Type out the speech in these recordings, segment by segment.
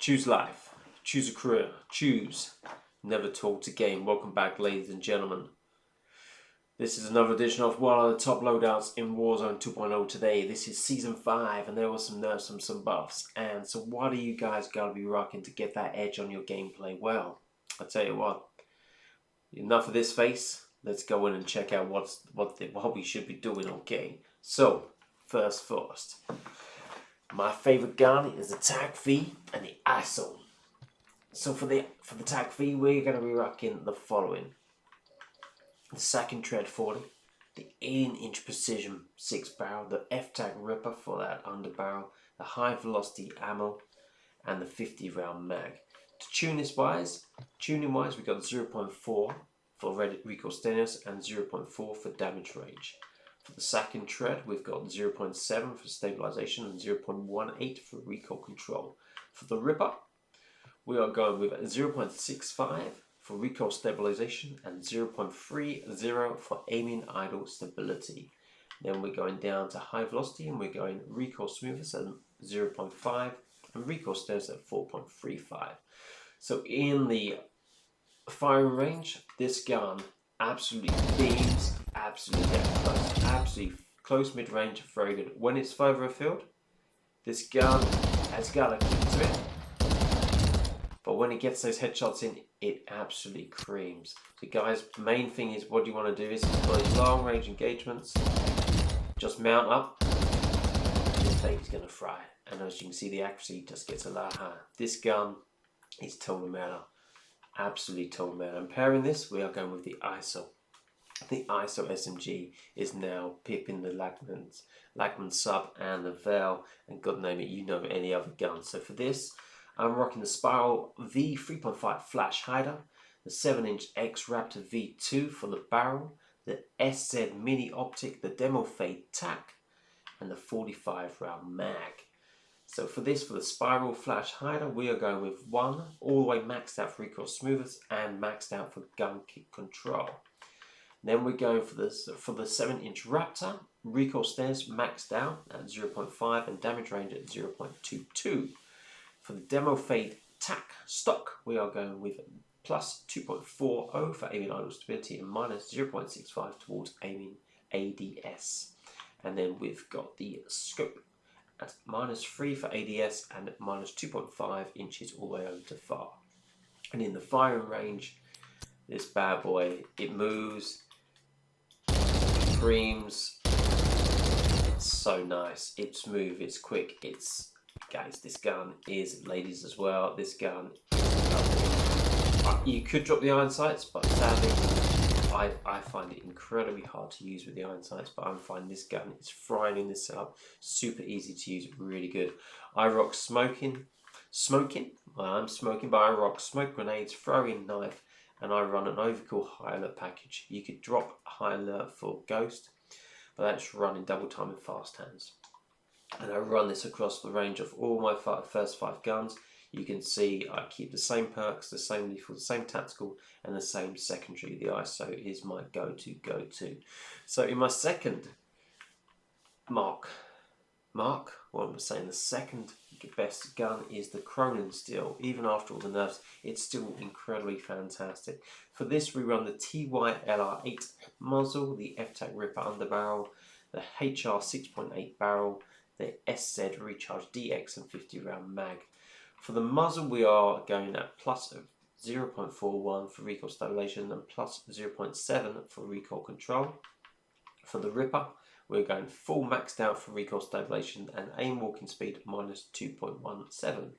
Choose life, choose a career, choose never talk to game. Welcome back, ladies and gentlemen. This is another edition of one of the top loadouts in Warzone 2.0 today. This is Season 5 and there was some nerfs and some buffs. And so what do you guys gotta be rocking to get that edge on your gameplay? Well, I'll tell you what, enough of this face. Let's go in and check out what we should be doing, okay? So, first. My favorite gun is the TAC-V and the ISO. So for the TAC-V, we're going to be rocking the following: the second tread 40, the 18-inch precision 6-barrel, the FFAC ripper for that underbarrel, the high velocity ammo, and the 50-round mag. To tuning wise, we got 0.4 for recoil steadiness and 0.4 for damage range. For the second tread, we've got 0.7 for stabilization and 0.18 for recoil control. For the ripper, we are going with 0.65 for recoil stabilization and 0.30 for aiming idle stability. Then we're going down to high velocity and we're going recoil smoothness at 0.5 and recoil steadiness at 4.35. So in the firing range, this gun absolutely beams, absolutely close mid-range, very good. When it's further afield, this gun has got a kick to it, but when it gets those headshots in, it absolutely creams. So guys, the main thing is what you want to do is for these long range engagements, just mount up, this thing's going to fry. And as you can see, the accuracy just gets a lot higher. This gun is total matter. Absolutely total matter. And pairing this, we are going with the ISO. The ISO SMG is now pipping the Lachman sub and the Vel, and God name it, you know any other gun. So for this, I'm rocking the Spiral V 3.5 flash hider, the 7-inch X Raptor V2 for the barrel, the SZ mini optic, the Demo Fade TAC, and the 45-round mag. So for this, for the Spiral flash hider, we are going with 1 all the way maxed out for recoil smoothness and maxed out for gun kick control. Then we're going for the 7-inch Raptor, recoil steadiness maxed out at 0.5 and damage range at 0.22. For the Demo Fade TAC stock, we are going with plus 2.40 for aiming idle stability and minus 0.65 towards aiming ADS. And then we've got the scope at -3 for ADS and minus 2.5 inches all the way over to far. And in the firing range, this bad boy, it moves, it creams, it's so nice, it's smooth, it's quick, it's, guys, this gun is, ladies as well, this gun, you could drop the iron sights, but sadly, I find it incredibly hard to use with the iron sights, but I'm finding this gun is frying in this setup, super easy to use, really good. I rock smoking, well, I'm smoking, but I rock smoke grenades, throwing knife, and I run an overkill high alert package. You could drop high alert for Ghost, but that's running double time in fast hands. And I run this across the range of all my first 5 guns. You can see I keep the same perks, the same lethal, the same tactical, and the same secondary. The ISO is my go-to. So in my second mark, what I'm saying, the second best gun is the Cronin still. Even after all the nerfs, it's still incredibly fantastic. For this, we run the TYLR8 muzzle, the FFAC ripper underbarrel, the HR 6.8 barrel, the SZ Recharge DX and 50-round mag. For the muzzle, we are going at plus 0.41 for recoil stabilization and plus 0.7 for recoil control. For the ripper, we're going full maxed out for recoil stabilization and aim walking speed minus 2.17.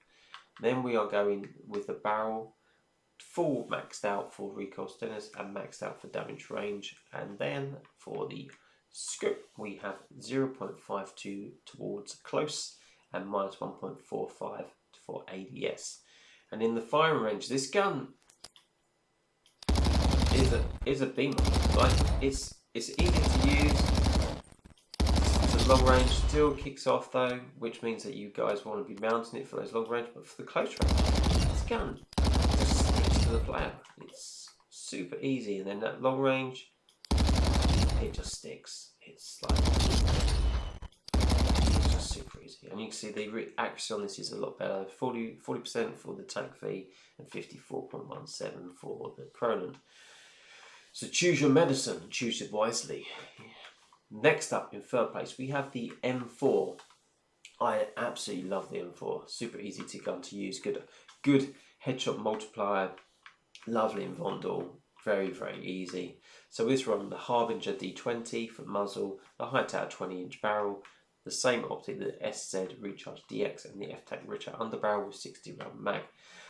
Then we are going with the barrel full maxed out for recoil steadiness and maxed out for damage range. And then for the scope, we have 0.52 towards close and minus 1.45 for ADS. And in the firing range, this gun is a beamer. Like it's easy to use. The long range still kicks off though, which means that you guys want to be mounting it for those long range. But for the close range, this gun just sticks to the player. It's super easy, and then that long range, it just sticks. It's like, it's just super easy. And you can see the accuracy on this is a lot better. 40% for the tank V and 54.17 for the Cronin. So choose your medicine, choose it wisely. Next up in third place we have the M4. I absolutely love the M4. Super easy gun to use. Good headshot multiplier. Lovely in Vondel. Very easy. So this run the Harbinger D20 for muzzle, the Hightower 20-inch barrel, the same optic, the SZ Recharge DX, and the FFAC Richer underbarrel with 60 round mag.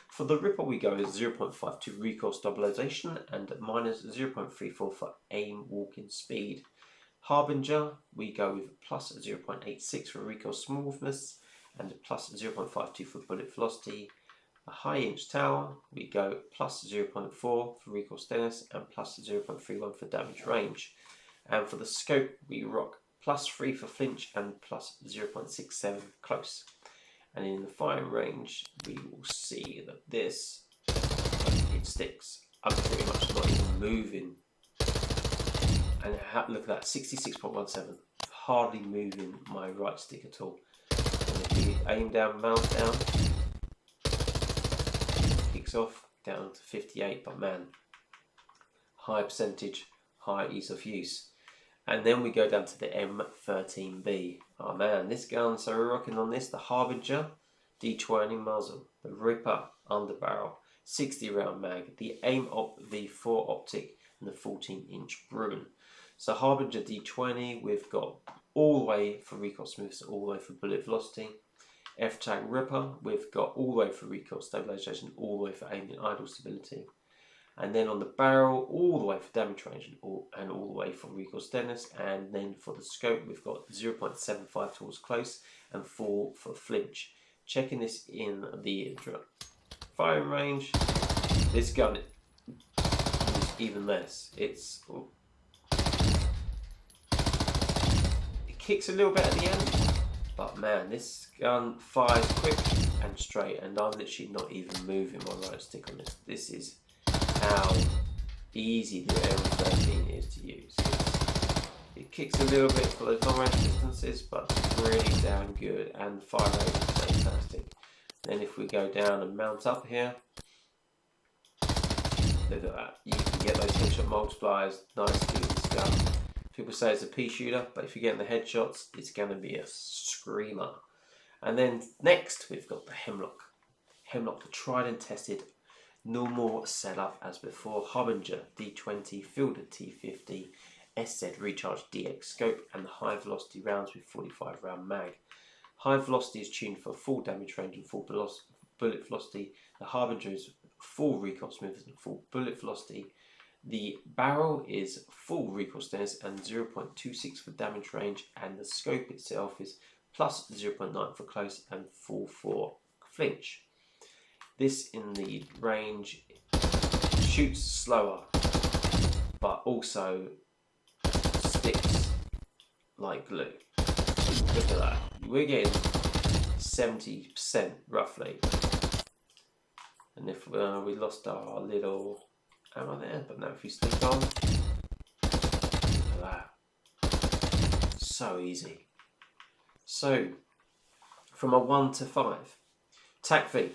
For the Ripper we go with 0.52 recoil stabilization and minus 0.34 for aim walking speed. Harbinger we go with plus 0.86 for recoil smoothness and plus 0.52 for bullet velocity. A high inch tower we go plus 0.4 for recoil steadiness and plus 0.31 for damage range. And for the scope we rock plus 3 for flinch and plus 0.67 close. And in the firing range we will see that this, it sticks. I'm pretty much not even moving. And look at that, 66.17, hardly moving my right stick at all. And if you aim down, mount down, kicks off down to 58, but man, high percentage, high ease of use. And then we go down to the M13B. Oh man, this gun, so we're rocking on this, the Harbinger D20 muzzle, the Ripper underbarrel, 60 round mag, the AIM Op V4 optic, and the 14-inch Bruin. So Harbinger D20, we've got all the way for recoil smoothness, all the way for bullet velocity. FFAC Ripper, we've got all the way for recoil stabilization, all the way for aim and idle stability. And then on the barrel, all the way for damage range and all the way for recoil steadiness. And then for the scope, we've got 0.75 towards close and 4 for flinch. Checking this in the firing range, this gun is even less. It kicks a little bit at the end, but man, this gun fires quick and straight, and I'm literally not even moving my right stick on this. This is how easy the M13 is to use. It kicks a little bit for the long range distances, but really damn good, and the fire rate is fantastic. Then if we go down and mount up here, look at that. You can get those headshot multipliers nicely with this gun. People say it's a pea shooter, but if you're getting the headshots, it's going to be a screamer. And then next, we've got the Hemlock. Hemlock, the tried and tested, normal setup as before. Harbinger D20, Fielder T50, SZ Recharge DX scope, and the high velocity rounds with 45 round mag. High velocity is tuned for full damage range and full bullet velocity. The Harbinger is full recoil smoothness and full bullet velocity. The barrel is full recoil steadiness and 0.26 for damage range, and the scope itself is plus 0.9 for close and full for flinch. This in the range shoots slower, but also sticks like glue. Look at that. We're getting 70% roughly. And if we lost our little ammo there, but now if we stick on, look at that. So easy. So, from a 1 to 5, TAC V.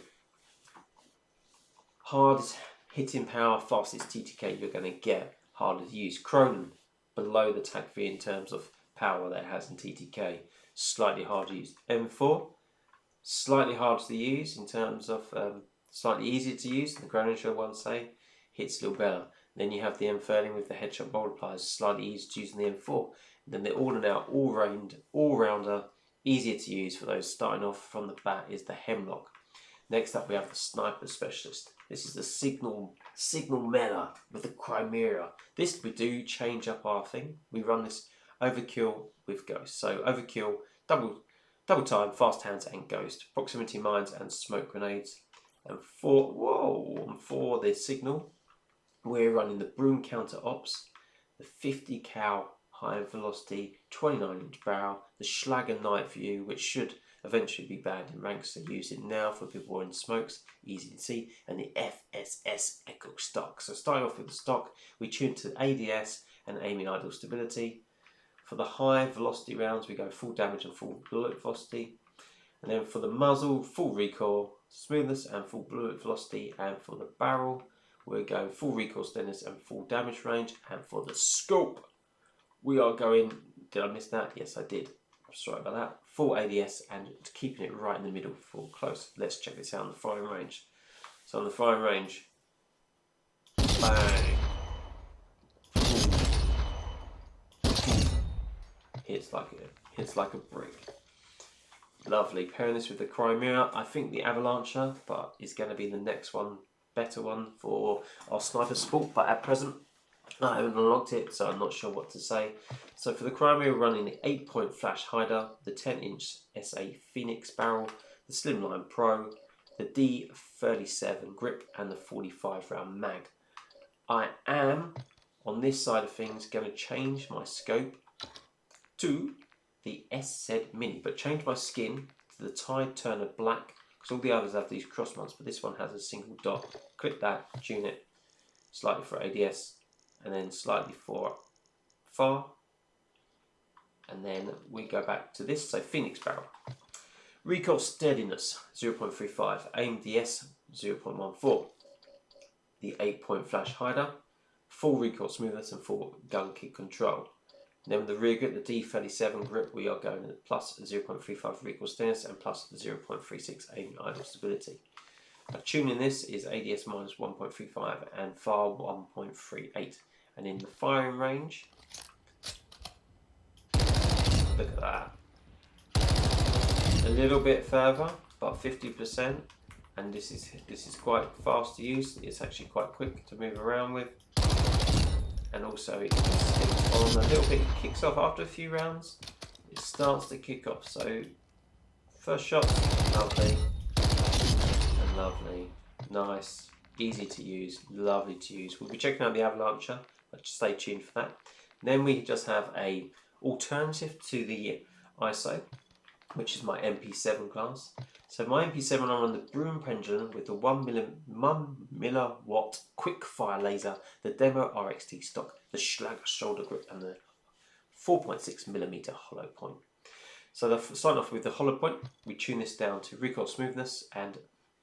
Hardest hitting power, fastest TTK you're going to get, harder to use. Cronin, below the TAC V in terms of power that it has in TTK, slightly harder to use. M4, slightly harder to use in terms of slightly easier to use, the Cronin show one say, hits a little better. Then you have the M13 with the headshot multipliers, slightly easier to use than the M4. And then the all in out, all rounder, easier to use for those starting off from the bat is the Hemlock. Next up we have the Sniper Specialist. This is the Signal Mela with the Chimera. This we do change up our thing. We run this overkill with Ghost. So overkill, double time, fast hands and Ghost. Proximity mines and smoke grenades. And for the Signal, we're running the Broom Counter Ops, the 50 cal high velocity 29-inch barrel, the Schlager Night View, which should eventually be banned in ranks, so use it now for people who are in smokes, easy to see, and the FSS Echo stock. So starting off with the stock, we tune to ADS and aiming idle stability. For the high velocity rounds, we go full damage and full bullet velocity. And then for the muzzle, full recoil, smoothness and full bullet velocity. And for the barrel, we're going full recoil, steadiness and full damage range. And for the scope, we are going, did I miss that? Yes, I did. Sorry about that. Full ADS and keeping it right in the middle for close. Let's check this out on the firing range. So on the firing range, bang. Hits like a brick. Lovely. Pairing this with the Crimea, I think the Avalancher, but is going to be the next one, better one for our sniper sport. But at present, I haven't unlocked it, so I'm not sure what to say. So for the Crimea, we're running the 8-point flash hider, the 10-inch SA Phoenix barrel, the Slimline Pro, the D37 grip, and the 45 round mag. I am on this side of things going to change my scope to the SZ Mini, but change my skin to the Tide Turner Black, because all the others have these cross ones, but this one has a single dot. Click that, tune it slightly for ADS, and then slightly for far, and then we go back to this, so Phoenix barrel. Recoil steadiness 0.35, aim DS 0.14, the 8-point flash hider, full recoil smoothness and full gun kick control. Then with the rear grip, the D37 grip, we are going at plus 0.35 recoil steadiness and plus 0.36 aim idle stability. Now, tuning this is ADS minus 1.35 and far 1.38. And in the firing range, look at that. A little bit further, about 50%, and this is quite fast to use. It's actually quite quick to move around with. And also it sticks on a little bit, it kicks off after a few rounds. It starts to kick off. So first shot, lovely and lovely, nice, easy to use, lovely to use. We'll be checking out the Avalancher, but stay tuned for that. Then we just have a alternative to the ISO, which is my MP7 class. So my MP7, I'm on the Broom Pendulum with the 1 milliwatt quick fire laser, the Demo RXT stock, the Schlager shoulder grip, and the 4.6mm hollow point. So to start off with the hollow point, we tune this down to recoil smoothness and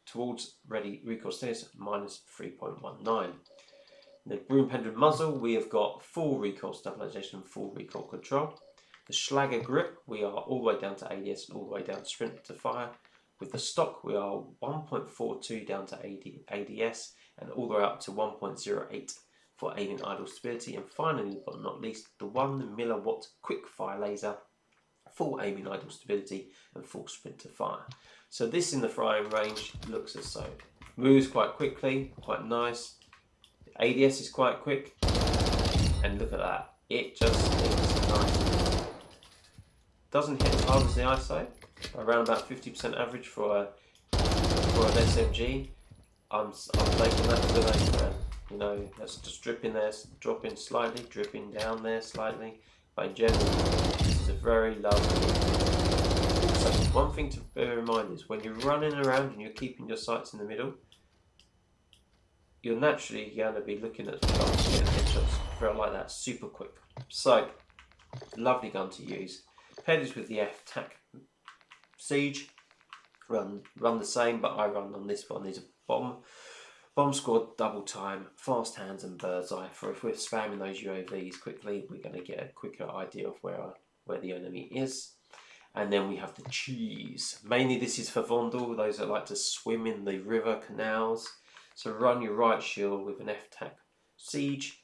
towards ready recoil steadiness minus 3.19. The Broom Pendulum muzzle, we have got full recoil stabilization and full recoil control. The Schlager grip, we are all the way down to ADS and all the way down to sprint to fire. With the stock, we are 1.42 down to ADS and all the way up to 1.08 for aiming idle stability. And finally, but not least, the 1 milliwatt quick fire laser, full aiming idle stability and full sprint to fire. So this in the firing range looks as so. Moves quite quickly, quite nice. The ADS is quite quick, and look at that. It just is nice. Doesn't hit as hard as the ISO, around about 50% average for an SMG. I'm taking that to the bank, man. You know, that's just dripping there, dropping slightly, dripping down there slightly. But in general, this is a very lovely. So one thing to bear in mind is when you're running around and you're keeping your sights in the middle, you're naturally going to be looking at the shots, getting headshots feel like that super quick. So, lovely gun to use. Paired this with the FFAC Siege, run the same, but I run on this one. These are bomb squad, double time, fast hands and bird's eye. For if we're spamming those UAVs quickly, we're going to get a quicker idea of where the enemy is. And then we have the cheese. Mainly this is for Vondel, those that like to swim in the river canals. So run your right shield with an FFAC Siege,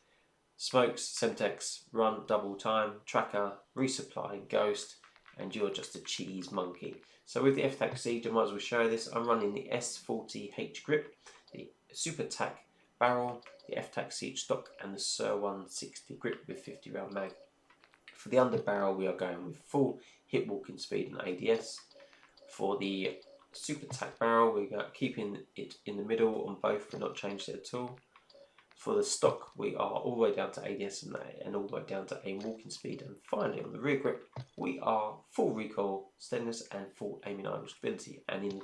smokes, Semtex, run double time, tracker, resupply, ghost, and you're just a cheese monkey. So with the FFAC Siege, I might as well show this. I'm running the S40H grip, the Super Tac barrel, the FFAC Siege stock, and the Sir 160 grip with 50 round mag. For the under barrel, we are going with full hip walking speed and ADS. For the Super Tac barrel, we're keeping it in the middle on both, we're not changed it at all. For the stock, we are all the way down to ADS and all the way down to aim walking speed. And finally, on the rear grip, we are full recoil, steadiness, and full aiming idle stability. And in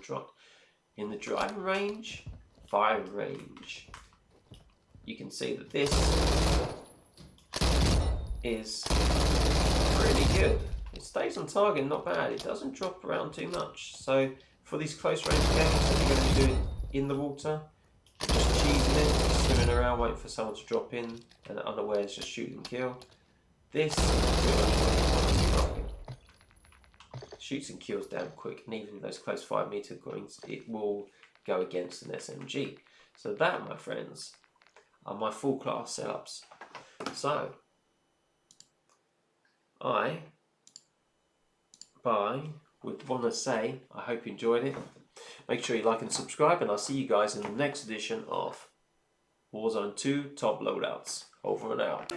the driving range, firing range, you can see that this is pretty good. It stays on target, not bad. It doesn't drop around too much. So for these close range games that you're going to be doing in the water, just cheesing it, swimming around, waiting for someone to drop in, and unawares just shoot and kill. This shoots and kills damn quick, and even those close 5 meter coins, it will go against an SMG. So that, my friends, are my full class setups. So I would want to say I hope you enjoyed it. Make sure you like and subscribe, and I'll see you guys in the next edition of Warzone 2 Top Loadouts. Over and out.